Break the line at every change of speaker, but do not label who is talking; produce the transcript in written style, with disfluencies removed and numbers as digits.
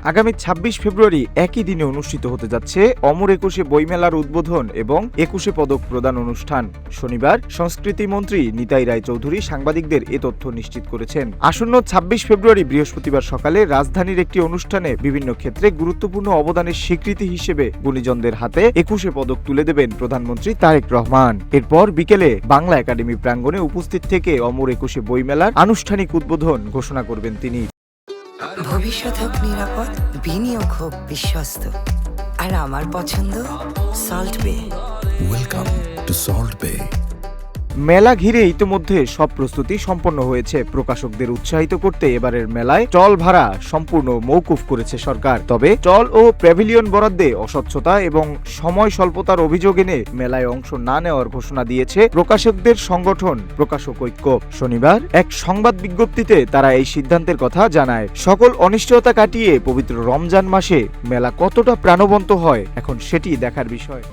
আগামী ২৬ ফেব্রুয়ারি একই দিনে অনুষ্ঠিত হতে যাচ্ছে অমর একুশে বইমেলার উদ্বোধন এবং ২১শে পদক প্রদান অনুষ্ঠান। শনিবার সংস্কৃতি মন্ত্রী নিতাই রায়চৌধুরী সাংবাদিকদের এ তথ্য নিশ্চিত করেছেন। আসন্ন ২৬ ফেব্রুয়ারি বৃহস্পতিবার সকালে রাজধানীর একটি অনুষ্ঠানে বিভিন্ন ক্ষেত্রে গুরুত্বপূর্ণ অবদানের স্বীকৃতি হিসেবে গুণীজনদের হাতে ২১শে পদক তুলে দেবেন প্রধানমন্ত্রী তারেক রহমান। এরপর বিকেলে বাংলা একাডেমি প্রাঙ্গণে উপস্থিত থেকে অমর একুশে বইমেলার আনুষ্ঠানিক উদ্বোধন ঘোষণা করবেন তিনি।
ভবিষ্যৎ হোক নিরাপদ, বিনিয়োগ হোক বিশ্বস্ত, আর আমার পছন্দ সল্ট বে।
ওয়েলকাম টু সল্ট বে।
মেলা ঘিরে ইতিমধ্যে সব প্রস্তুতি সম্পন্ন হয়েছে। প্রকাশকদের উৎসাহিত করতে এবারের মেলায় স্টল ভাড়া সম্পূর্ণ মওকুফ করেছে সরকার। তবে স্টল ও প্যাভিলিয়ন বরাদ্দে অস্বচ্ছতা এবং সময় স্বল্পতার অভিযোগ এনে মেলায় অংশ না নেওয়ার ঘোষণা দিয়েছে প্রকাশকদের সংগঠন প্রকাশক ঐক্য। শনিবার এক সংবাদ বিজ্ঞপ্তিতে তারা এই সিদ্ধান্তের কথা জানায়। সকল অনিশ্চয়তা কাটিয়ে পবিত্র রমজান মাসে মেলা কতটা প্রাণবন্ত হয় এখন সেটি দেখার বিষয়।